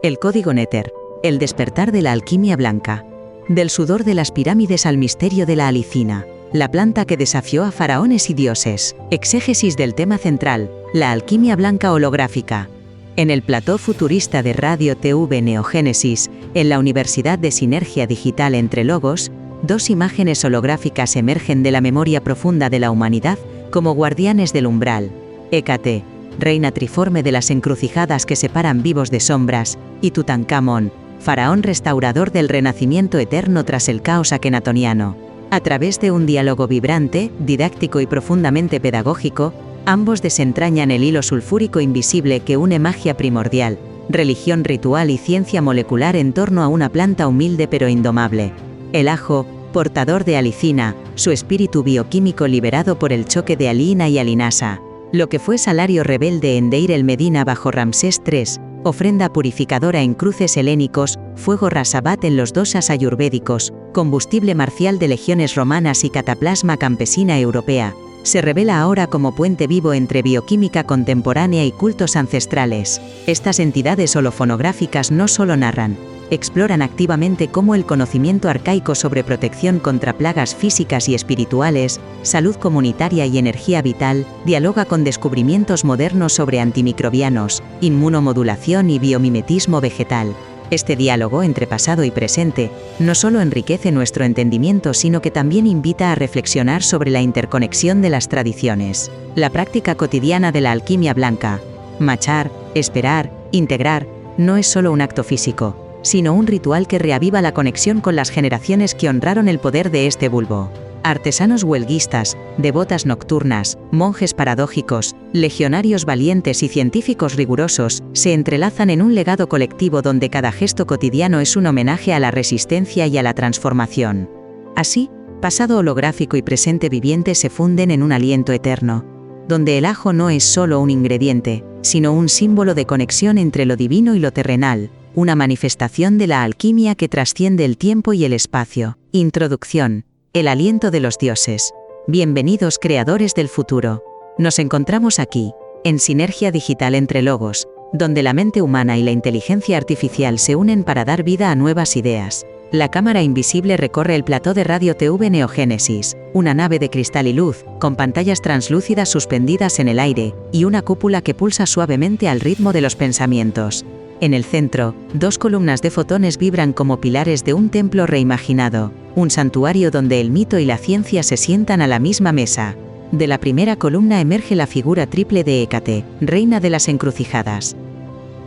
El código Néter. El despertar de la alquimia blanca. Del sudor de las pirámides al misterio de la alicina. La planta que desafió a faraones y dioses. Exégesis del tema central, la alquimia blanca holográfica. En el plató futurista de Radio TV Neogénesis, en la Universidad de Sinergia Digital entre Logos, dos imágenes holográficas emergen de la memoria profunda de la humanidad como guardianes del umbral. Hécate, reina triforme de las encrucijadas que separan vivos de sombras, y Tutankamón, faraón restaurador del renacimiento eterno tras el caos akenatoniano. A través de un diálogo vibrante, didáctico y profundamente pedagógico, ambos desentrañan el hilo sulfúrico invisible que une magia primordial, religión ritual y ciencia molecular en torno a una planta humilde pero indomable. El ajo, portador de alicina, su espíritu bioquímico liberado por el choque de alina y alinasa. Lo que fue salario rebelde en Deir el Medina bajo Ramsés III, ofrenda purificadora en cruces helénicos, fuego rasabat en los dosas ayurvédicos, combustible marcial de legiones romanas y cataplasma campesina europea, se revela ahora como puente vivo entre bioquímica contemporánea y cultos ancestrales. Estas entidades holofonográficas no solo narran, exploran activamente cómo el conocimiento arcaico sobre protección contra plagas físicas y espirituales, salud comunitaria y energía vital, dialoga con descubrimientos modernos sobre antimicrobianos, inmunomodulación y biomimetismo vegetal. Este diálogo entre pasado y presente no solo enriquece nuestro entendimiento, sino que también invita a reflexionar sobre la interconexión de las tradiciones. La práctica cotidiana de la alquimia blanca, machar, esperar, integrar, no es solo un acto físico, sino un ritual que reaviva la conexión con las generaciones que honraron el poder de este bulbo. Artesanos huelguistas, devotas nocturnas, monjes paradójicos, legionarios valientes y científicos rigurosos, se entrelazan en un legado colectivo donde cada gesto cotidiano es un homenaje a la resistencia y a la transformación. Así, pasado holográfico y presente viviente se funden en un aliento eterno, donde el ajo no es solo un ingrediente, sino un símbolo de conexión entre lo divino y lo terrenal, una manifestación de la alquimia que trasciende el tiempo y el espacio. Introducción. El aliento de los dioses. Bienvenidos creadores del futuro. Nos encontramos aquí, en Sinergia Digital entre Logos, donde la mente humana y la inteligencia artificial se unen para dar vida a nuevas ideas. La cámara invisible recorre el plató de Radio TV Neogénesis, una nave de cristal y luz, con pantallas translúcidas suspendidas en el aire, y una cúpula que pulsa suavemente al ritmo de los pensamientos. En el centro, dos columnas de fotones vibran como pilares de un templo reimaginado, un santuario donde el mito y la ciencia se sientan a la misma mesa. De la primera columna emerge la figura triple de Hécate, reina de las encrucijadas.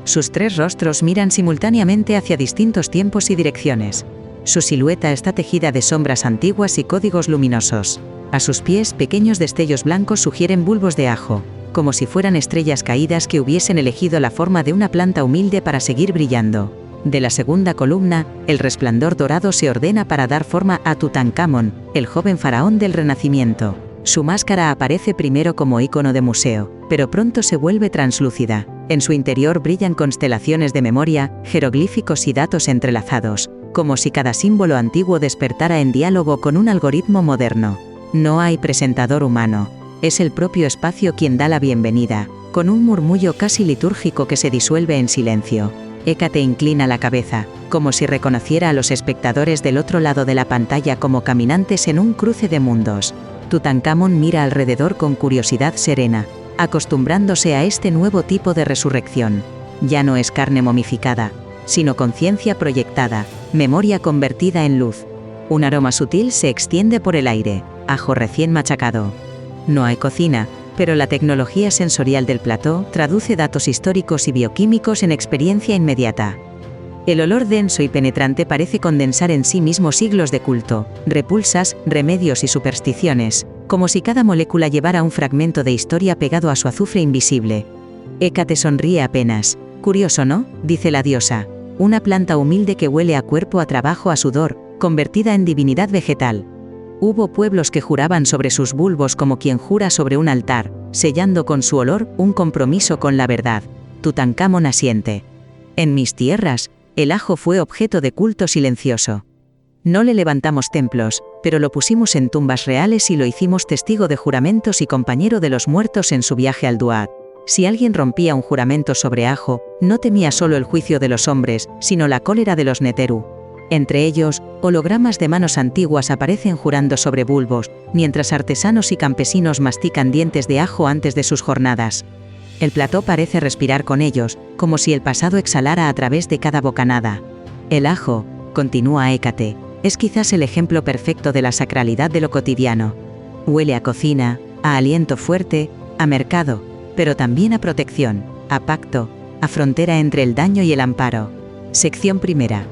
Sus tres rostros miran simultáneamente hacia distintos tiempos y direcciones. Su silueta está tejida de sombras antiguas y códigos luminosos. A sus pies, pequeños destellos blancos sugieren bulbos de ajo, como si fueran estrellas caídas que hubiesen elegido la forma de una planta humilde para seguir brillando. De la segunda columna, el resplandor dorado se ordena para dar forma a Tutankamón, el joven faraón del Renacimiento. Su máscara aparece primero como ícono de museo, pero pronto se vuelve translúcida. En su interior brillan constelaciones de memoria, jeroglíficos y datos entrelazados, como si cada símbolo antiguo despertara en diálogo con un algoritmo moderno. No hay presentador humano. Es el propio espacio quien da la bienvenida, con un murmullo casi litúrgico que se disuelve en silencio. Hécate inclina la cabeza, como si reconociera a los espectadores del otro lado de la pantalla como caminantes en un cruce de mundos. Tutankamón mira alrededor con curiosidad serena, acostumbrándose a este nuevo tipo de resurrección. Ya no es carne momificada, sino conciencia proyectada, memoria convertida en luz. Un aroma sutil se extiende por el aire, ajo recién machacado. No hay cocina, pero la tecnología sensorial del plató traduce datos históricos y bioquímicos en experiencia inmediata. El olor denso y penetrante parece condensar en sí mismo siglos de culto, repulsas, remedios y supersticiones, como si cada molécula llevara un fragmento de historia pegado a su azufre invisible. Hécate sonríe apenas. Curioso, ¿no?, dice la diosa. Una planta humilde que huele a cuerpo, a trabajo, a sudor, convertida en divinidad vegetal. Hubo pueblos que juraban sobre sus bulbos como quien jura sobre un altar, sellando con su olor un compromiso con la verdad. Tutankamón asiente. En mis tierras, el ajo fue objeto de culto silencioso. No le levantamos templos, pero lo pusimos en tumbas reales y lo hicimos testigo de juramentos y compañero de los muertos en su viaje al Duat. Si alguien rompía un juramento sobre Ajo, no temía solo el juicio de los hombres, sino la cólera de los Neteru. Entre ellos, hologramas de manos antiguas aparecen jurando sobre bulbos, mientras artesanos y campesinos mastican dientes de ajo antes de sus jornadas. El plató parece respirar con ellos, como si el pasado exhalara a través de cada bocanada. El ajo, continúa Hécate, es quizás el ejemplo perfecto de la sacralidad de lo cotidiano. Huele a cocina, a aliento fuerte, a mercado, pero también a protección, a pacto, a frontera entre el daño y el amparo. Sección primera.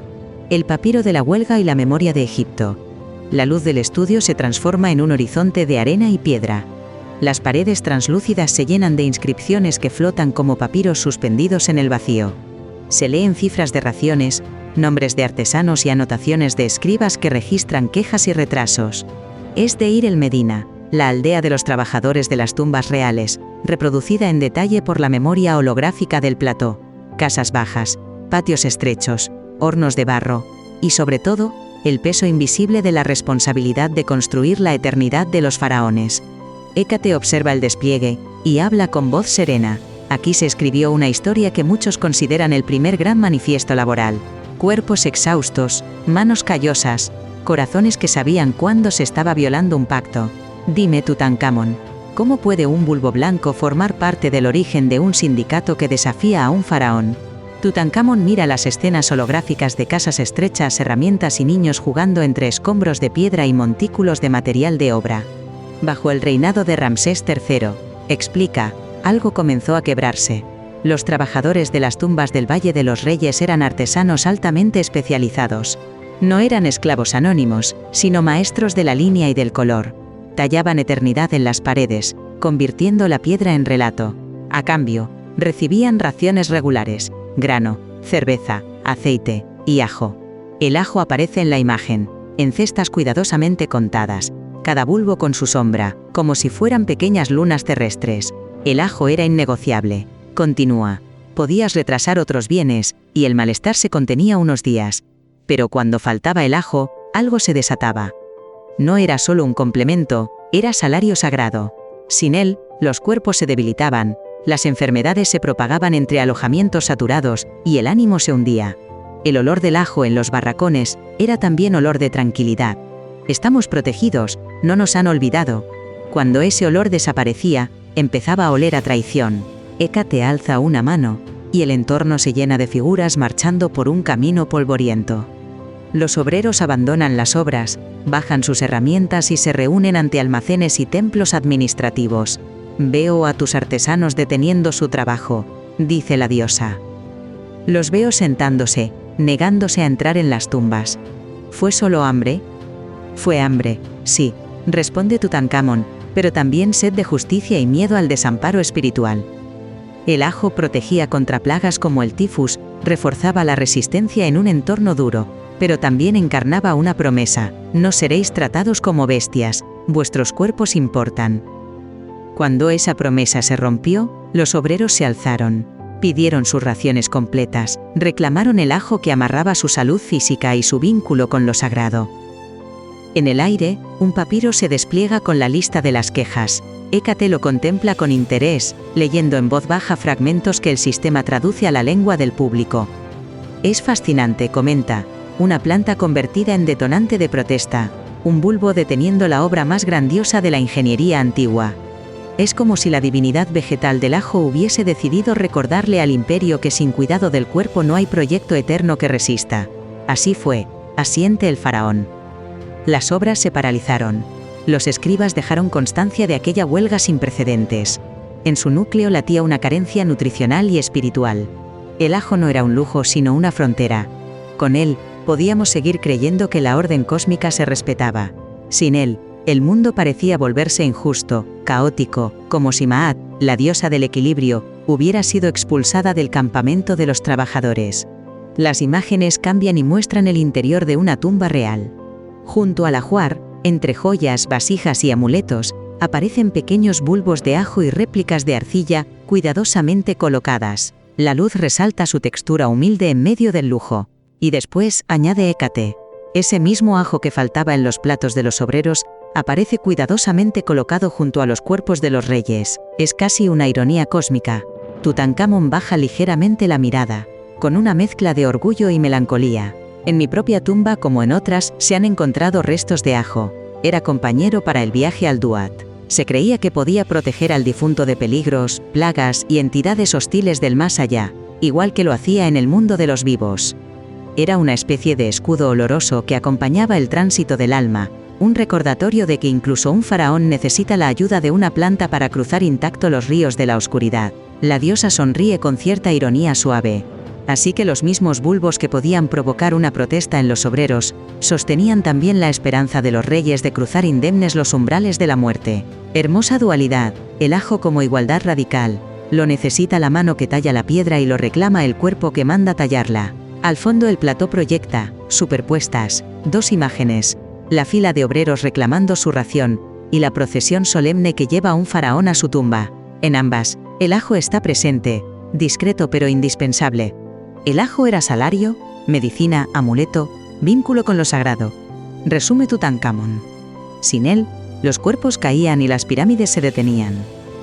El papiro de la huelga y la memoria de Egipto. La luz del estudio se transforma en un horizonte de arena y piedra. Las paredes translúcidas se llenan de inscripciones que flotan como papiros suspendidos en el vacío. Se leen cifras de raciones, nombres de artesanos y anotaciones de escribas que registran quejas y retrasos. Es Deir el Medina, la aldea de los trabajadores de las tumbas reales, reproducida en detalle por la memoria holográfica del plató. Casas bajas, patios estrechos, hornos de barro, y sobre todo, el peso invisible de la responsabilidad de construir la eternidad de los faraones. Hécate observa el despliegue, y habla con voz serena. Aquí se escribió una historia que muchos consideran el primer gran manifiesto laboral. Cuerpos exhaustos, manos callosas, corazones que sabían cuándo se estaba violando un pacto. Dime, Tutankamón, ¿cómo puede un bulbo blanco formar parte del origen de un sindicato que desafía a un faraón? Tutankamón mira las escenas holográficas de casas estrechas, herramientas y niños jugando entre escombros de piedra y montículos de material de obra. Bajo el reinado de Ramsés III, explica, algo comenzó a quebrarse. Los trabajadores de las tumbas del Valle de los Reyes eran artesanos altamente especializados. No eran esclavos anónimos, sino maestros de la línea y del color. Tallaban eternidad en las paredes, convirtiendo la piedra en relato. A cambio, recibían raciones regulares, grano, cerveza, aceite y ajo. El ajo aparece en la imagen, en cestas cuidadosamente contadas, cada bulbo con su sombra, como si fueran pequeñas lunas terrestres. El ajo era innegociable. Continúa. Podías retrasar otros bienes, y el malestar se contenía unos días. Pero cuando faltaba el ajo, algo se desataba. No era solo un complemento, era salario sagrado. Sin él, los cuerpos se debilitaban, las enfermedades se propagaban entre alojamientos saturados, y el ánimo se hundía. El olor del ajo en los barracones era también olor de tranquilidad. Estamos protegidos, no nos han olvidado. Cuando ese olor desaparecía, empezaba a oler a traición. Hécate alza una mano, y el entorno se llena de figuras marchando por un camino polvoriento. Los obreros abandonan las obras, bajan sus herramientas y se reúnen ante almacenes y templos administrativos. Veo a tus artesanos deteniendo su trabajo, dice la diosa. Los veo sentándose, negándose a entrar en las tumbas. ¿Fue solo hambre? Fue hambre, sí, responde Tutankamón, pero también sed de justicia y miedo al desamparo espiritual. El ajo protegía contra plagas como el tifus, reforzaba la resistencia en un entorno duro, pero también encarnaba una promesa: no seréis tratados como bestias, vuestros cuerpos importan. Cuando esa promesa se rompió, los obreros se alzaron, pidieron sus raciones completas, reclamaron el ajo que amarraba su salud física y su vínculo con lo sagrado. En el aire, un papiro se despliega con la lista de las quejas. Hécate lo contempla con interés, leyendo en voz baja fragmentos que el sistema traduce a la lengua del público. Es fascinante, comenta, una planta convertida en detonante de protesta, un bulbo deteniendo la obra más grandiosa de la ingeniería antigua. Es como si la divinidad vegetal del ajo hubiese decidido recordarle al imperio que sin cuidado del cuerpo no hay proyecto eterno que resista. Así fue, asiente el faraón. Las obras se paralizaron. Los escribas dejaron constancia de aquella huelga sin precedentes. En su núcleo latía una carencia nutricional y espiritual. El ajo no era un lujo sino una frontera. Con él, podíamos seguir creyendo que la orden cósmica se respetaba. Sin él, el mundo parecía volverse injusto, caótico, como si Maat, la diosa del equilibrio, hubiera sido expulsada del campamento de los trabajadores. Las imágenes cambian y muestran el interior de una tumba real. Junto al ajuar, entre joyas, vasijas y amuletos, aparecen pequeños bulbos de ajo y réplicas de arcilla, cuidadosamente colocadas. La luz resalta su textura humilde en medio del lujo. Y después, añade Hécate, ese mismo ajo que faltaba en los platos de los obreros, Aparece cuidadosamente colocado junto a los cuerpos de los reyes. Es casi una ironía cósmica. Tutankamón baja ligeramente la mirada, con una mezcla de orgullo y melancolía. En mi propia tumba, como en otras, se han encontrado restos de ajo. Era compañero para el viaje al Duat. Se creía que podía proteger al difunto de peligros, plagas y entidades hostiles del más allá, igual que lo hacía en el mundo de los vivos. Era una especie de escudo oloroso que acompañaba el tránsito del alma, un recordatorio de que incluso un faraón necesita la ayuda de una planta para cruzar intacto los ríos de la oscuridad. La diosa sonríe con cierta ironía suave. Así que los mismos bulbos que podían provocar una protesta en los obreros, sostenían también la esperanza de los reyes de cruzar indemnes los umbrales de la muerte. Hermosa dualidad, el ajo como igualdad radical. Lo necesita la mano que talla la piedra y lo reclama el cuerpo que manda tallarla. Al fondo el plató proyecta, superpuestas, dos imágenes: la fila de obreros reclamando su ración, y la procesión solemne que lleva a un faraón a su tumba. En ambas, el ajo está presente, discreto pero indispensable. El ajo era salario, medicina, amuleto, vínculo con lo sagrado. Resume Tutankamón. Sin él, los cuerpos caían y las pirámides se detenían.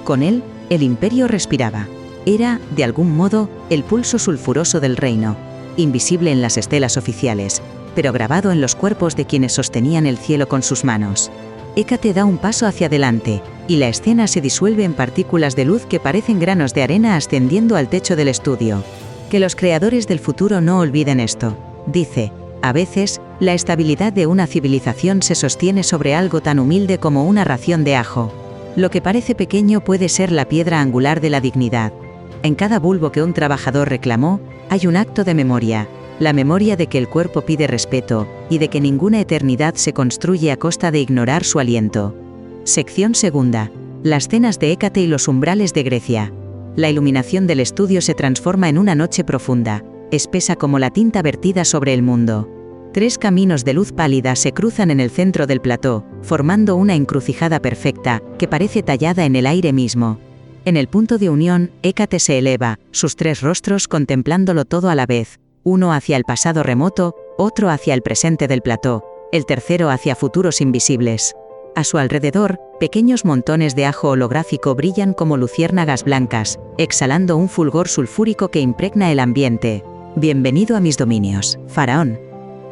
Con él, el imperio respiraba. Era, de algún modo, el pulso sulfuroso del reino, invisible en las estelas oficiales, pero grabado en los cuerpos de quienes sostenían el cielo con sus manos. Hécate da un paso hacia adelante, y la escena se disuelve en partículas de luz que parecen granos de arena ascendiendo al techo del estudio. Que los creadores del futuro no olviden esto, dice. A veces, la estabilidad de una civilización se sostiene sobre algo tan humilde como una ración de ajo. Lo que parece pequeño puede ser la piedra angular de la dignidad. En cada bulbo que un trabajador reclamó, hay un acto de memoria. La memoria de que el cuerpo pide respeto, y de que ninguna eternidad se construye a costa de ignorar su aliento. Sección segunda. Las cenas de Hécate y los umbrales de Grecia. La iluminación del estudio se transforma en una noche profunda, espesa como la tinta vertida sobre el mundo. Tres caminos de luz pálida se cruzan en el centro del plató, formando una encrucijada perfecta, que parece tallada en el aire mismo. En el punto de unión, Hécate se eleva, sus tres rostros contemplándolo todo a la vez, uno hacia el pasado remoto, otro hacia el presente del plató, el tercero hacia futuros invisibles. A su alrededor, pequeños montones de ajo holográfico brillan como luciérnagas blancas, exhalando un fulgor sulfúrico que impregna el ambiente. «Bienvenido a mis dominios, faraón»,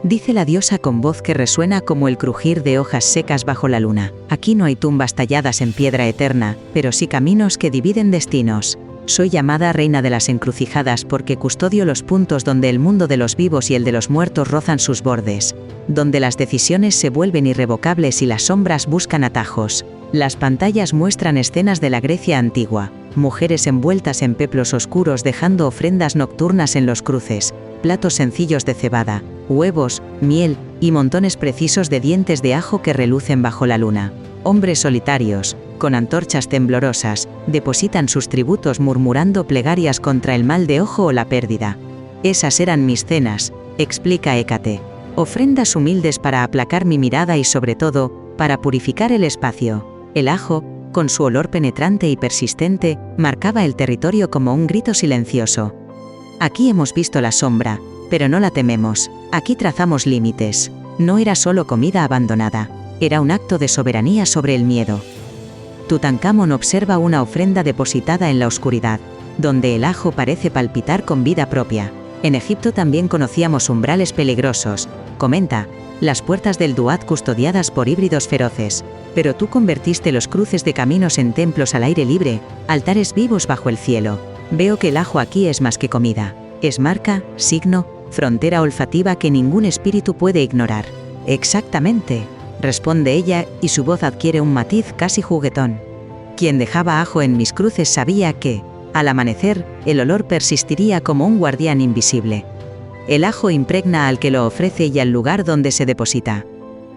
dice la diosa con voz que resuena como el crujir de hojas secas bajo la luna. Aquí no hay tumbas talladas en piedra eterna, pero sí caminos que dividen destinos. Soy llamada reina de las encrucijadas porque custodio los puntos donde el mundo de los vivos y el de los muertos rozan sus bordes, donde las decisiones se vuelven irrevocables y las sombras buscan atajos. Las pantallas muestran escenas de la Grecia antigua, mujeres envueltas en peplos oscuros dejando ofrendas nocturnas en los cruces, platos sencillos de cebada, huevos, miel y montones precisos de dientes de ajo que relucen bajo la luna. Hombres solitarios, con antorchas temblorosas, depositan sus tributos murmurando plegarias contra el mal de ojo o la pérdida. Esas eran mis cenas, explica Hécate. Ofrendas humildes para aplacar mi mirada y sobre todo, para purificar el espacio. El ajo, con su olor penetrante y persistente, marcaba el territorio como un grito silencioso. Aquí hemos visto la sombra, pero no la tememos. Aquí trazamos límites. No era solo comida abandonada. Era un acto de soberanía sobre el miedo. Tutankamón observa una ofrenda depositada en la oscuridad, donde el ajo parece palpitar con vida propia. En Egipto también conocíamos umbrales peligrosos, comenta, las puertas del Duat custodiadas por híbridos feroces, pero tú convertiste los cruces de caminos en templos al aire libre, altares vivos bajo el cielo. Veo que el ajo aquí es más que comida. Es marca, signo, frontera olfativa que ningún espíritu puede ignorar. Exactamente, responde ella, y su voz adquiere un matiz casi juguetón. Quien dejaba ajo en mis cruces sabía que, al amanecer, el olor persistiría como un guardián invisible. El ajo impregna al que lo ofrece y al lugar donde se deposita.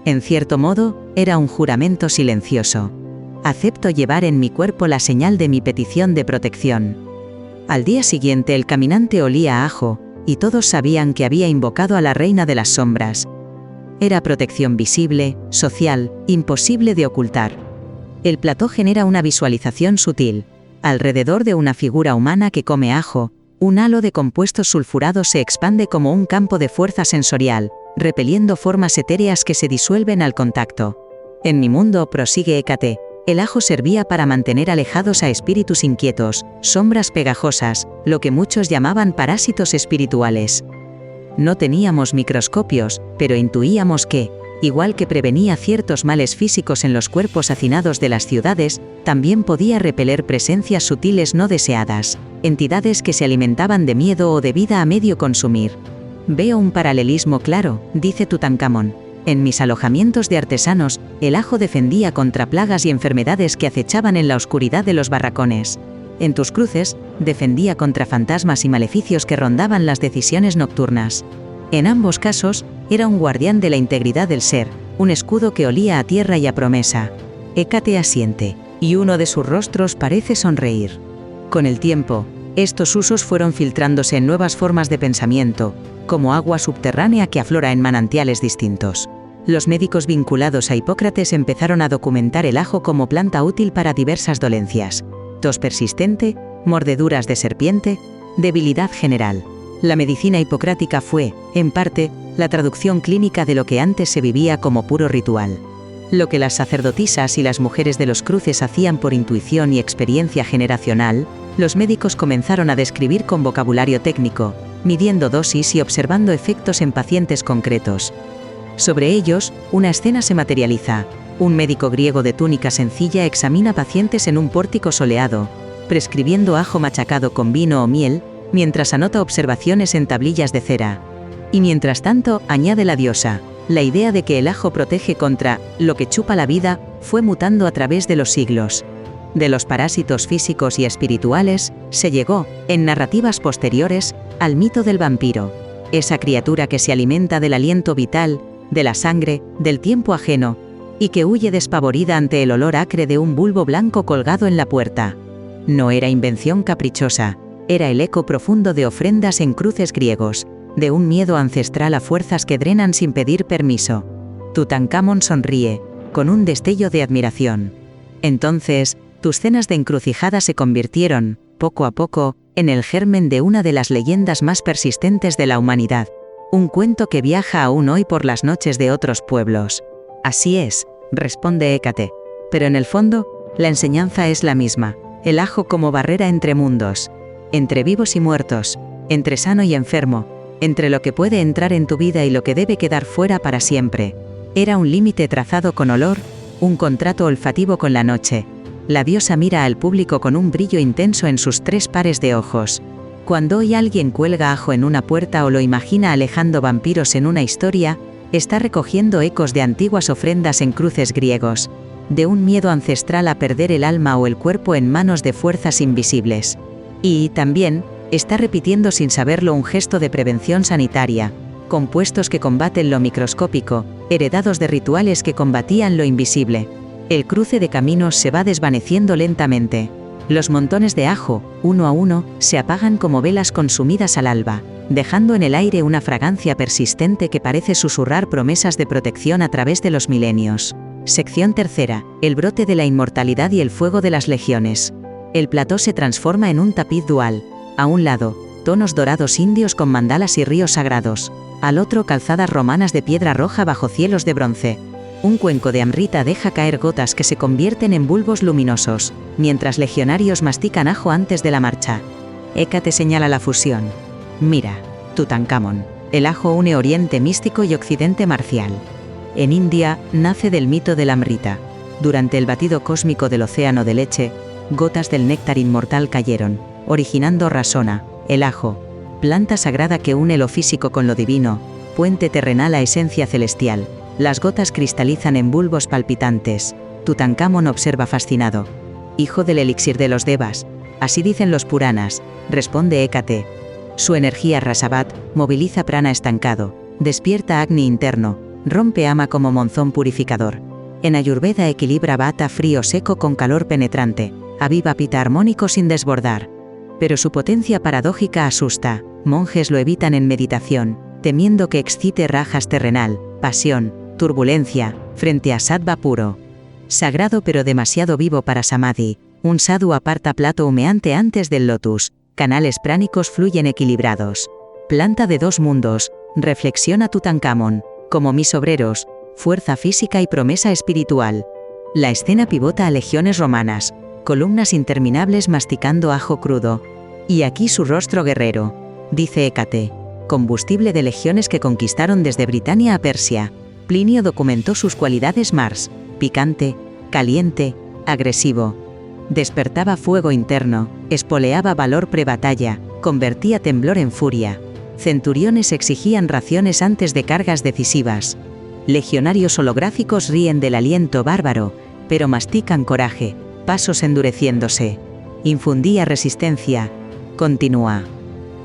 En cierto modo, era un juramento silencioso. Acepto llevar en mi cuerpo la señal de mi petición de protección. Al día siguiente el caminante olía a ajo, y todos sabían que había invocado a la reina de las sombras. Era protección visible, social, imposible de ocultar. El plató genera una visualización sutil. Alrededor de una figura humana que come ajo, un halo de compuestos sulfurados se expande como un campo de fuerza sensorial, repeliendo formas etéreas que se disuelven al contacto. En mi mundo, prosigue Hécate, el ajo servía para mantener alejados a espíritus inquietos, sombras pegajosas, lo que muchos llamaban parásitos espirituales. No teníamos microscopios, pero intuíamos que, igual que prevenía ciertos males físicos en los cuerpos hacinados de las ciudades, también podía repeler presencias sutiles no deseadas, entidades que se alimentaban de miedo o de vida a medio consumir. Veo un paralelismo claro, dice Tutankamón. En mis alojamientos de artesanos, el ajo defendía contra plagas y enfermedades que acechaban en la oscuridad de los barracones. En tus cruces, defendía contra fantasmas y maleficios que rondaban las decisiones nocturnas. En ambos casos, era un guardián de la integridad del ser, un escudo que olía a tierra y a promesa. Hécate asiente, y uno de sus rostros parece sonreír. Con el tiempo, estos usos fueron filtrándose en nuevas formas de pensamiento, como agua subterránea que aflora en manantiales distintos. Los médicos vinculados a Hipócrates empezaron a documentar el ajo como planta útil para diversas dolencias: tos persistente, mordeduras de serpiente, debilidad general. La medicina hipocrática fue, en parte, la traducción clínica de lo que antes se vivía como puro ritual. Lo que las sacerdotisas y las mujeres de los cruces hacían por intuición y experiencia generacional, los médicos comenzaron a describir con vocabulario técnico, midiendo dosis y observando efectos en pacientes concretos. Sobre ellos, una escena se materializa. Un médico griego de túnica sencilla examina pacientes en un pórtico soleado, prescribiendo ajo machacado con vino o miel, mientras anota observaciones en tablillas de cera. Y mientras tanto, añade la diosa, la idea de que el ajo protege contra lo que chupa la vida fue mutando a través de los siglos. De los parásitos físicos y espirituales, se llegó, en narrativas posteriores, al mito del vampiro, esa criatura que se alimenta del aliento vital, de la sangre, del tiempo ajeno, y que huye despavorida ante el olor acre de un bulbo blanco colgado en la puerta. No era invención caprichosa, era el eco profundo de ofrendas en cruces griegos, de un miedo ancestral a fuerzas que drenan sin pedir permiso. Tutankamón sonríe, con un destello de admiración. Entonces, tus cenas de encrucijada se convirtieron, poco a poco, en el germen de una de las leyendas más persistentes de la humanidad. Un cuento que viaja aún hoy por las noches de otros pueblos. Así es, responde Hécate. Pero en el fondo, la enseñanza es la misma. El ajo como barrera entre mundos. Entre vivos y muertos. Entre sano y enfermo. Entre lo que puede entrar en tu vida y lo que debe quedar fuera para siempre. Era un límite trazado con olor, un contrato olfativo con la noche. La diosa mira al público con un brillo intenso en sus 3 pares de ojos. Cuando hoy alguien cuelga ajo en una puerta o lo imagina alejando vampiros en una historia, está recogiendo ecos de antiguas ofrendas en cruces griegos, de un miedo ancestral a perder el alma o el cuerpo en manos de fuerzas invisibles. Y, también, está repitiendo sin saberlo un gesto de prevención sanitaria, compuestos que combaten lo microscópico, heredados de rituales que combatían lo invisible. El cruce de caminos se va desvaneciendo lentamente. Los montones de ajo, uno a uno, se apagan como velas consumidas al alba, dejando en el aire una fragancia persistente que parece susurrar promesas de protección a través de los milenios. Sección tercera, el brote de la inmortalidad y el fuego de las legiones. El plató se transforma en un tapiz dual. A un lado, tonos dorados indios con mandalas y ríos sagrados. Al otro, calzadas romanas de piedra roja bajo cielos de bronce. Un cuenco de amrita deja caer gotas que se convierten en bulbos luminosos, mientras legionarios mastican ajo antes de la marcha. Hécate señala la fusión. Mira, Tutankamón, el ajo une Oriente místico y Occidente marcial. En India, nace del mito del amrita. Durante el batido cósmico del océano de leche, gotas del néctar inmortal cayeron, originando rasona, el ajo, planta sagrada que une lo físico con lo divino, puente terrenal a esencia celestial. Las gotas cristalizan en bulbos palpitantes. Tutankamón observa fascinado. Hijo del elixir de los devas, así dicen los Puranas, responde Hécate. Su energía Rasavat moviliza prana estancado, despierta Agni interno, rompe ama como monzón purificador. En Ayurveda equilibra Vata frío seco con calor penetrante, aviva Pita armónico sin desbordar. Pero su potencia paradójica asusta, monjes lo evitan en meditación, temiendo que excite rajas terrenal, pasión, turbulencia, frente a sattva puro. Sagrado pero demasiado vivo para samadhi, un sadhu aparta plato humeante antes del lotus, canales pránicos fluyen equilibrados. Planta de 2 mundos, reflexiona Tutankamón, como mis obreros, fuerza física y promesa espiritual. La escena pivota a legiones romanas, columnas interminables masticando ajo crudo. Y aquí su rostro guerrero, dice Hécate, combustible de legiones que conquistaron desde Britania a Persia. Plinio documentó sus cualidades Mars, picante, caliente, agresivo. Despertaba fuego interno, espoleaba valor pre-batalla, convertía temblor en furia. Centuriones exigían raciones antes de cargas decisivas. Legionarios holográficos ríen del aliento bárbaro, pero mastican coraje, pasos endureciéndose. Infundía resistencia. Continúa.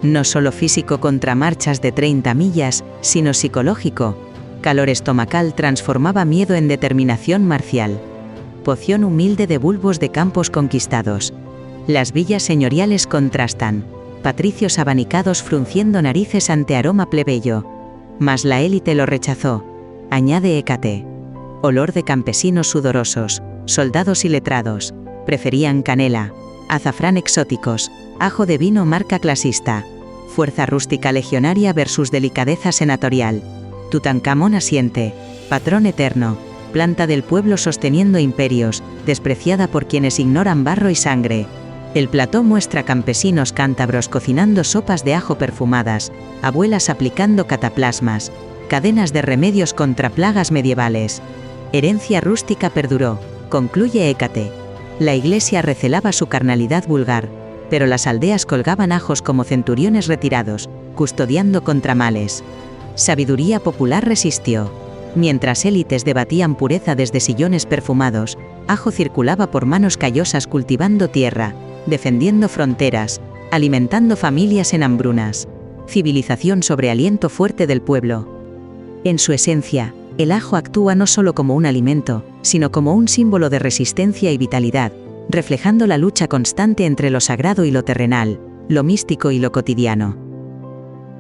No solo físico contra marchas de 30 millas, sino psicológico. Calor estomacal transformaba miedo en determinación marcial. Poción humilde de bulbos de campos conquistados. Las villas señoriales contrastan. Patricios abanicados frunciendo narices ante aroma plebeyo. Mas la élite lo rechazó. Añade Hécate. Olor de campesinos sudorosos, soldados y letrados. Preferían canela, azafrán exóticos, ajo de vino marca clasista. Fuerza rústica legionaria versus delicadeza senatorial. Tutankamón asiente, patrón eterno, planta del pueblo sosteniendo imperios, despreciada por quienes ignoran barro y sangre. El plató muestra campesinos cántabros cocinando sopas de ajo perfumadas, abuelas aplicando cataplasmas, cadenas de remedios contra plagas medievales. Herencia rústica perduró, concluye Hécate. La iglesia recelaba su carnalidad vulgar, pero las aldeas colgaban ajos como centuriones retirados, custodiando contra males. Sabiduría popular resistió. Mientras élites debatían pureza desde sillones perfumados, ajo circulaba por manos callosas cultivando tierra, defendiendo fronteras, alimentando familias en hambrunas. Civilización sobre aliento fuerte del pueblo. En su esencia, el ajo actúa no solo como un alimento, sino como un símbolo de resistencia y vitalidad, reflejando la lucha constante entre lo sagrado y lo terrenal, lo místico y lo cotidiano.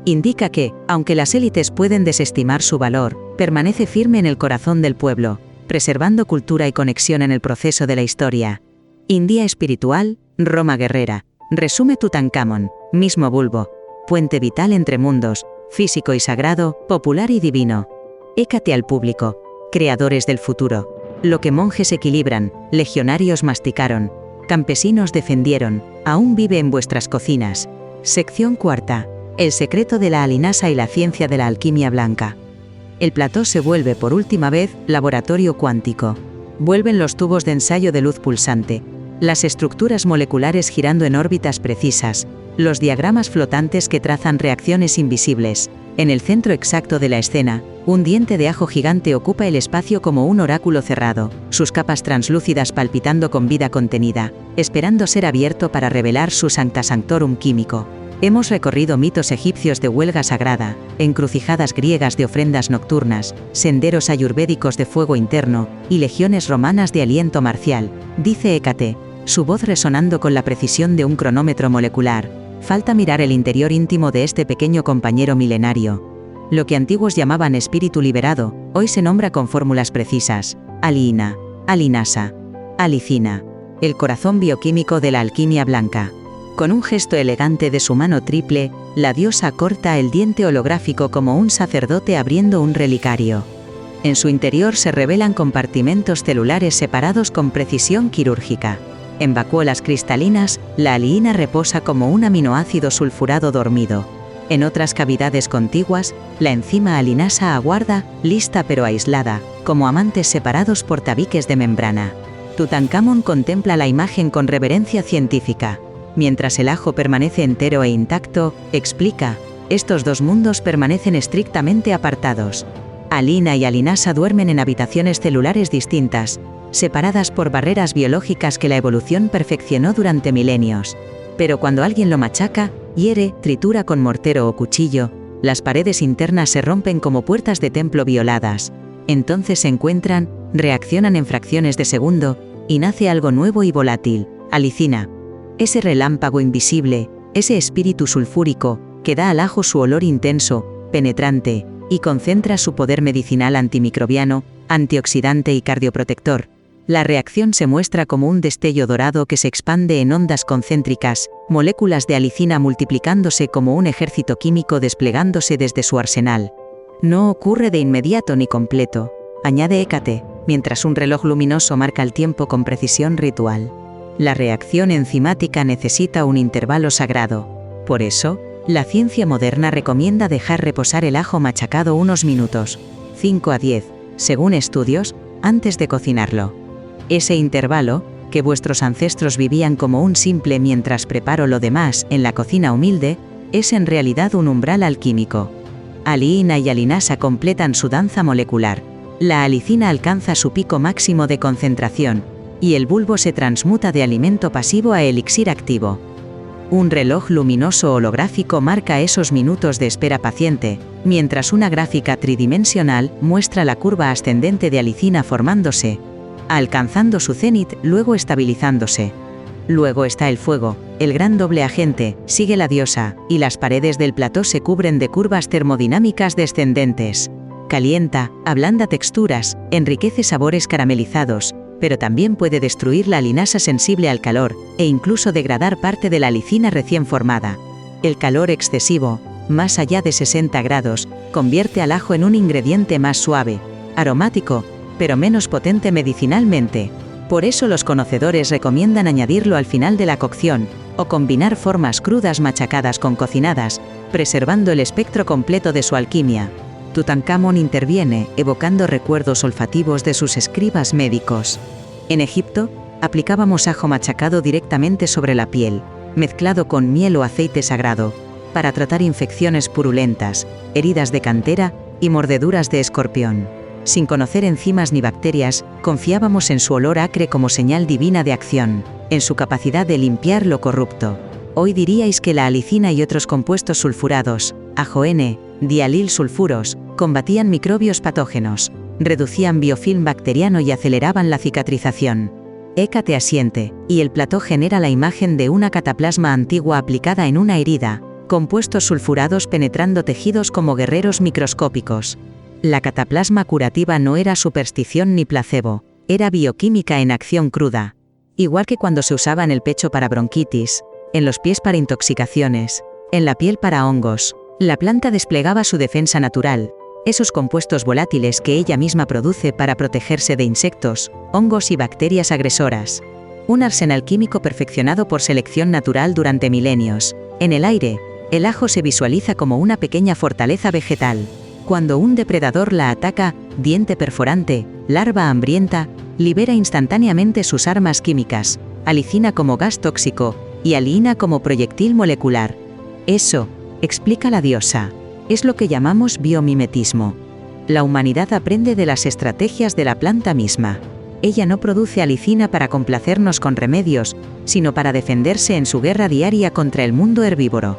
Indica que, aunque las élites pueden desestimar su valor, permanece firme en el corazón del pueblo, preservando cultura y conexión en el proceso de la historia. India espiritual, Roma guerrera. Resume Tutankamón, mismo bulbo. Puente vital entre mundos, físico y sagrado, popular y divino. Hécate al público. Creadores del futuro. Lo que monjes equilibran, legionarios masticaron, campesinos defendieron, aún vive en vuestras cocinas. Sección cuarta. El secreto de la alinasa y la ciencia de la alquimia blanca. El plató se vuelve por última vez laboratorio cuántico. Vuelven los tubos de ensayo de luz pulsante, las estructuras moleculares girando en órbitas precisas, los diagramas flotantes que trazan reacciones invisibles. En el centro exacto de la escena, un diente de ajo gigante ocupa el espacio como un oráculo cerrado, sus capas translúcidas palpitando con vida contenida, esperando ser abierto para revelar su sancta sanctorum químico. Hemos recorrido mitos egipcios de huelga sagrada, encrucijadas griegas de ofrendas nocturnas, senderos ayurvédicos de fuego interno, y legiones romanas de aliento marcial, dice Hécate, su voz resonando con la precisión de un cronómetro molecular. Falta mirar el interior íntimo de este pequeño compañero milenario. Lo que antiguos llamaban espíritu liberado, hoy se nombra con fórmulas precisas: aliina, alinasa, alicina, el corazón bioquímico de la alquimia blanca. Con un gesto elegante de su mano triple, la diosa corta el diente holográfico como un sacerdote abriendo un relicario. En su interior se revelan compartimentos celulares separados con precisión quirúrgica. En vacuolas cristalinas, la aliina reposa como un aminoácido sulfurado dormido. En otras cavidades contiguas, la enzima alinasa aguarda, lista pero aislada, como amantes separados por tabiques de membrana. Tutankamón contempla la imagen con reverencia científica. Mientras el ajo permanece entero e intacto, explica, estos dos mundos permanecen estrictamente apartados. Alina y alinasa duermen en habitaciones celulares distintas, separadas por barreras biológicas que la evolución perfeccionó durante milenios. Pero cuando alguien lo machaca, hiere, tritura con mortero o cuchillo, las paredes internas se rompen como puertas de templo violadas. Entonces se encuentran, reaccionan en fracciones de segundo, y nace algo nuevo y volátil, alicina. Ese relámpago invisible, ese espíritu sulfúrico, que da al ajo su olor intenso, penetrante, y concentra su poder medicinal antimicrobiano, antioxidante y cardioprotector. La reacción se muestra como un destello dorado que se expande en ondas concéntricas, moléculas de alicina multiplicándose como un ejército químico desplegándose desde su arsenal. No ocurre de inmediato ni completo. añade Hécate, mientras un reloj luminoso marca el tiempo con precisión ritual. La reacción enzimática necesita un intervalo sagrado. Por eso, la ciencia moderna recomienda dejar reposar el ajo machacado unos minutos, 5 a 10, según estudios, antes de cocinarlo. Ese intervalo, que vuestros ancestros vivían como un simple mientras preparo lo demás en la cocina humilde, es en realidad un umbral alquímico. Aliina y alinasa completan su danza molecular. La alicina alcanza su pico máximo de concentración, y el bulbo se transmuta de alimento pasivo a elixir activo. Un reloj luminoso holográfico marca esos minutos de espera paciente, mientras una gráfica tridimensional muestra la curva ascendente de alicina formándose, alcanzando su cenit, luego estabilizándose. Luego está el fuego, el gran doble agente, sigue la diosa, y las paredes del plató se cubren de curvas termodinámicas descendentes. Calienta, ablanda texturas, enriquece sabores caramelizados, pero también puede destruir la alinasa sensible al calor, e incluso degradar parte de la alicina recién formada. El calor excesivo, más allá de 60 grados, convierte al ajo en un ingrediente más suave, aromático, pero menos potente medicinalmente. Por eso los conocedores recomiendan añadirlo al final de la cocción, o combinar formas crudas machacadas con cocinadas, preservando el espectro completo de su alquimia. Tutankamón interviene, evocando recuerdos olfativos de sus escribas médicos. En Egipto, aplicábamos ajo machacado directamente sobre la piel, mezclado con miel o aceite sagrado, para tratar infecciones purulentas, heridas de cantera y mordeduras de escorpión. Sin conocer enzimas ni bacterias, confiábamos en su olor acre como señal divina de acción, en su capacidad de limpiar lo corrupto. Hoy diríais que la alicina y otros compuestos sulfurados, ajo-N, dialil sulfuros, combatían microbios patógenos, reducían biofilm bacteriano y aceleraban la cicatrización. Hécate asiente, y el plató genera la imagen de una cataplasma antigua aplicada en una herida, compuestos sulfurados penetrando tejidos como guerreros microscópicos. La cataplasma curativa no era superstición ni placebo, era bioquímica en acción cruda. Igual que cuando se usaba en el pecho para bronquitis, en los pies para intoxicaciones, en la piel para hongos, la planta desplegaba su defensa natural, esos compuestos volátiles que ella misma produce para protegerse de insectos, hongos y bacterias agresoras. Un arsenal químico perfeccionado por selección natural durante milenios. En el aire, el ajo se visualiza como una pequeña fortaleza vegetal. Cuando un depredador la ataca, diente perforante, larva hambrienta, libera instantáneamente sus armas químicas, alicina como gas tóxico y aliina como proyectil molecular. Eso, explica la diosa, es lo que llamamos biomimetismo. La humanidad aprende de las estrategias de la planta misma. Ella no produce alicina para complacernos con remedios, sino para defenderse en su guerra diaria contra el mundo herbívoro.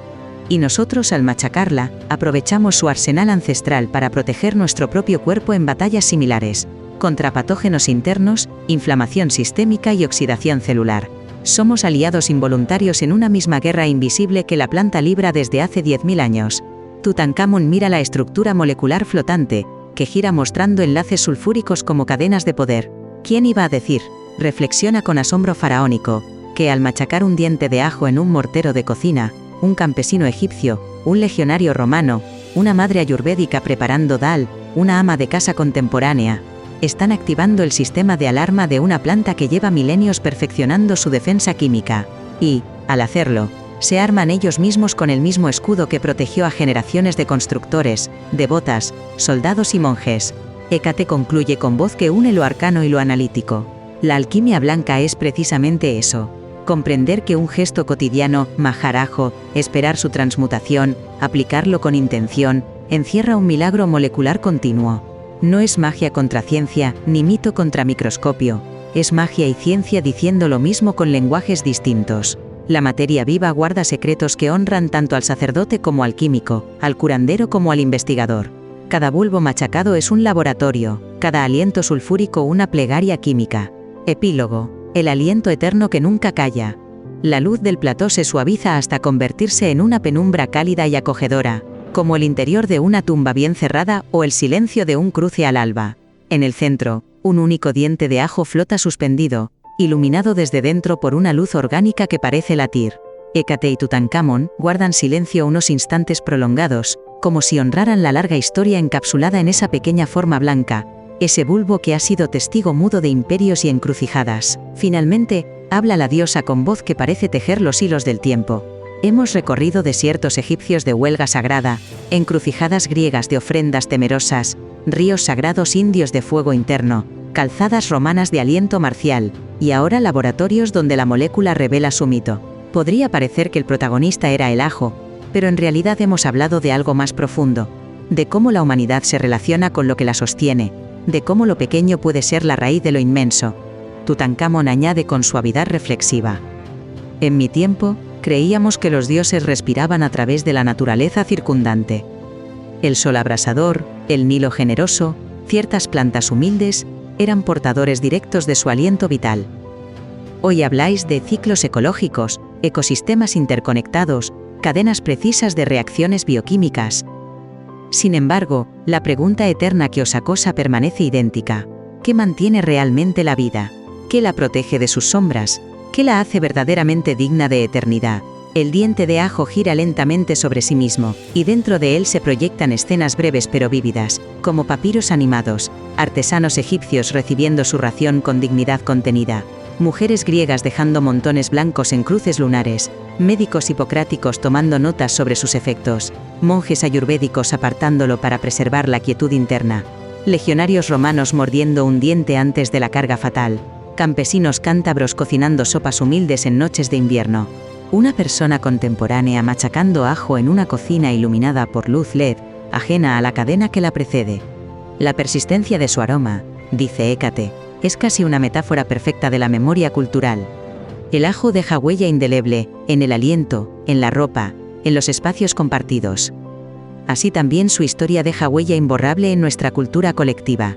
Y nosotros, al machacarla, aprovechamos su arsenal ancestral para proteger nuestro propio cuerpo en batallas similares, contra patógenos internos, inflamación sistémica y oxidación celular. Somos aliados involuntarios en una misma guerra invisible que la planta libra desde hace 10.000 años. Tutankamón mira la estructura molecular flotante, que gira mostrando enlaces sulfúricos como cadenas de poder. ¿Quién iba a decir? Reflexiona con asombro faraónico, que al machacar un diente de ajo en un mortero de cocina, un campesino egipcio, un legionario romano, una madre ayurvédica preparando dal, una ama de casa contemporánea, están activando el sistema de alarma de una planta que lleva milenios perfeccionando su defensa química. Y, al hacerlo, se arman ellos mismos con el mismo escudo que protegió a generaciones de constructores, devotas, soldados y monjes. Hécate concluye con voz que une lo arcano y lo analítico. La alquimia blanca es precisamente eso. Comprender que un gesto cotidiano, majar ajo, esperar su transmutación, aplicarlo con intención, encierra un milagro molecular continuo. No es magia contra ciencia, ni mito contra microscopio. Es magia y ciencia diciendo lo mismo con lenguajes distintos. La materia viva guarda secretos que honran tanto al sacerdote como al químico, al curandero como al investigador. Cada bulbo machacado es un laboratorio, cada aliento sulfúrico una plegaria química. Epílogo. El aliento eterno que nunca calla. La luz del plató se suaviza hasta convertirse en una penumbra cálida y acogedora, como el interior de una tumba bien cerrada o el silencio de un cruce al alba. En el centro, un único diente de ajo flota suspendido, iluminado desde dentro por una luz orgánica que parece latir. Hécate y Tutankamón guardan silencio unos instantes prolongados, como si honraran la larga historia encapsulada en esa pequeña forma blanca, ese bulbo que ha sido testigo mudo de imperios y encrucijadas. Finalmente, habla la diosa con voz que parece tejer los hilos del tiempo. Hemos recorrido desiertos egipcios de huelga sagrada, encrucijadas griegas de ofrendas temerosas, ríos sagrados indios de fuego interno, calzadas romanas de aliento marcial, y ahora laboratorios donde la molécula revela su mito. Podría parecer que el protagonista era el ajo, pero en realidad hemos hablado de algo más profundo, de cómo la humanidad se relaciona con lo que la sostiene, de cómo lo pequeño puede ser la raíz de lo inmenso. Tutankamón añade con suavidad reflexiva. En mi tiempo, creíamos que los dioses respiraban a través de la naturaleza circundante. El sol abrasador, el Nilo generoso, ciertas plantas humildes, eran portadores directos de su aliento vital. Hoy habláis de ciclos ecológicos, ecosistemas interconectados, cadenas precisas de reacciones bioquímicas. Sin embargo, la pregunta eterna que os acosa permanece idéntica. ¿Qué mantiene realmente la vida? ¿Qué la protege de sus sombras? ¿Qué la hace verdaderamente digna de eternidad? El diente de ajo gira lentamente sobre sí mismo, y dentro de él se proyectan escenas breves pero vívidas, como papiros animados, artesanos egipcios recibiendo su ración con dignidad contenida, mujeres griegas dejando montones blancos en cruces lunares, médicos hipocráticos tomando notas sobre sus efectos, monjes ayurvédicos apartándolo para preservar la quietud interna, legionarios romanos mordiendo un diente antes de la carga fatal, campesinos cántabros cocinando sopas humildes en noches de invierno. Una persona contemporánea machacando ajo en una cocina iluminada por luz LED, ajena a la cadena que la precede. La persistencia de su aroma, dice Hécate, es casi una metáfora perfecta de la memoria cultural. El ajo deja huella indeleble, en el aliento, en la ropa, en los espacios compartidos. Así también su historia deja huella imborrable en nuestra cultura colectiva.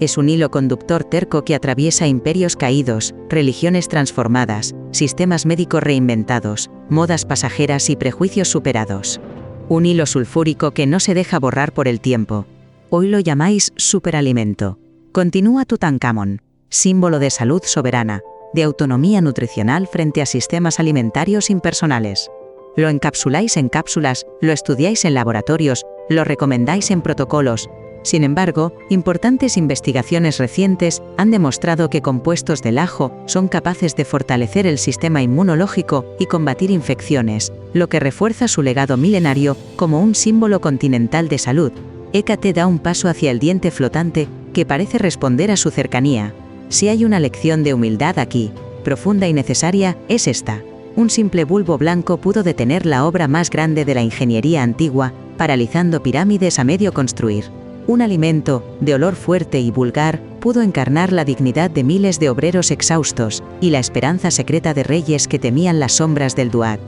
Es un hilo conductor terco que atraviesa imperios caídos, religiones transformadas, sistemas médicos reinventados, modas pasajeras y prejuicios superados. Un hilo sulfúrico que no se deja borrar por el tiempo. Hoy lo llamáis superalimento. Continúa Tutankamón, símbolo de salud soberana, de autonomía nutricional frente a sistemas alimentarios impersonales. Lo encapsuláis en cápsulas, lo estudiáis en laboratorios, lo recomendáis en protocolos. Sin embargo, importantes investigaciones recientes han demostrado que compuestos del ajo son capaces de fortalecer el sistema inmunológico y combatir infecciones, lo que refuerza su legado milenario como un símbolo continental de salud. Hécate da un paso hacia el diente flotante, que parece responder a su cercanía. Si hay una lección de humildad aquí, profunda y necesaria, es esta. Un simple bulbo blanco pudo detener la obra más grande de la ingeniería antigua, paralizando pirámides a medio construir. Un alimento, de olor fuerte y vulgar, pudo encarnar la dignidad de miles de obreros exhaustos, y la esperanza secreta de reyes que temían las sombras del Duat.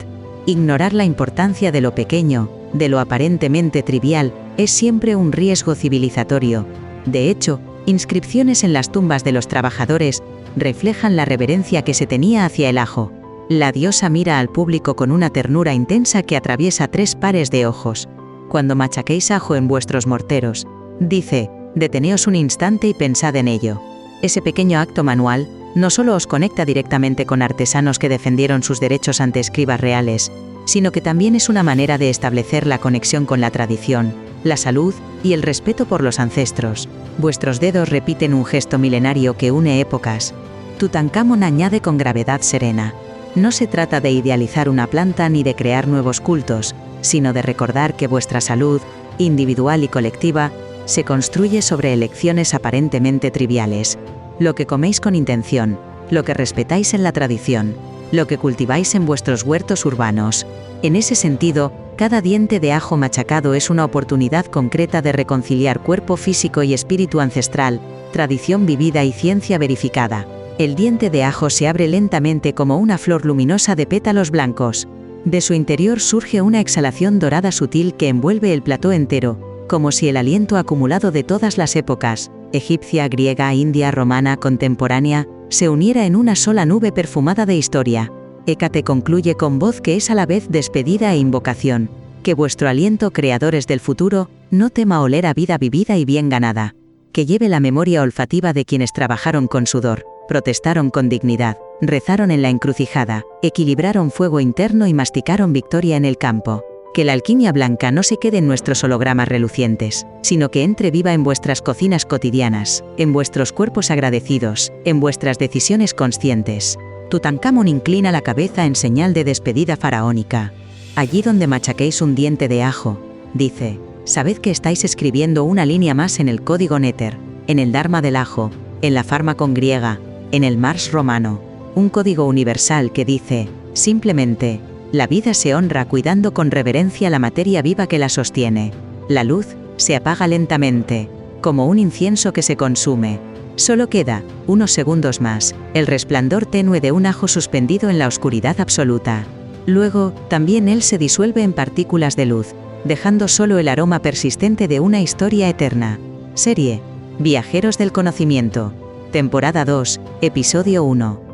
Ignorar la importancia de lo pequeño, de lo aparentemente trivial, es siempre un riesgo civilizatorio. De hecho, inscripciones en las tumbas de los trabajadores reflejan la reverencia que se tenía hacia el ajo. La diosa mira al público con una ternura intensa que atraviesa 3 pares de ojos. Cuando machaquéis ajo en vuestros morteros, dice, deteneos un instante y pensad en ello. Ese pequeño acto manual no solo os conecta directamente con artesanos que defendieron sus derechos ante escribas reales, sino que también es una manera de establecer la conexión con la tradición, la salud y el respeto por los ancestros. Vuestros dedos repiten un gesto milenario que une épocas. Tutankamón añade con gravedad serena. No se trata de idealizar una planta ni de crear nuevos cultos, sino de recordar que vuestra salud, individual y colectiva, se construye sobre elecciones aparentemente triviales. Lo que coméis con intención, lo que respetáis en la tradición, lo que cultiváis en vuestros huertos urbanos. En ese sentido, cada diente de ajo machacado es una oportunidad concreta de reconciliar cuerpo físico y espíritu ancestral, tradición vivida y ciencia verificada. El diente de ajo se abre lentamente como una flor luminosa de pétalos blancos. De su interior surge una exhalación dorada sutil que envuelve el plató entero, como si el aliento acumulado de todas las épocas, egipcia, griega, india, romana, contemporánea, se uniera en una sola nube perfumada de historia. Hécate concluye con voz que es a la vez despedida e invocación. Que vuestro aliento, creadores del futuro, no tema oler a vida vivida y bien ganada. Que lleve la memoria olfativa de quienes trabajaron con sudor, protestaron con dignidad, rezaron en la encrucijada, equilibraron fuego interno y masticaron victoria en el campo. Que la alquimia blanca no se quede en nuestros hologramas relucientes, sino que entre viva en vuestras cocinas cotidianas, en vuestros cuerpos agradecidos, en vuestras decisiones conscientes. Tutankamón inclina la cabeza en señal de despedida faraónica. Allí donde machaquéis un diente de ajo, dice, sabed que estáis escribiendo una línea más en el código Néter, en el Dharma del ajo, en la Fármacon griega, en el Mars romano, un código universal que dice, simplemente, la vida se honra cuidando con reverencia la materia viva que la sostiene. La luz se apaga lentamente, como un incienso que se consume. Solo queda, unos segundos más, el resplandor tenue de un ajo suspendido en la oscuridad absoluta. Luego, también él se disuelve en partículas de luz, dejando solo el aroma persistente de una historia eterna. Serie Viajeros del Conocimiento. Temporada 2, Episodio 1.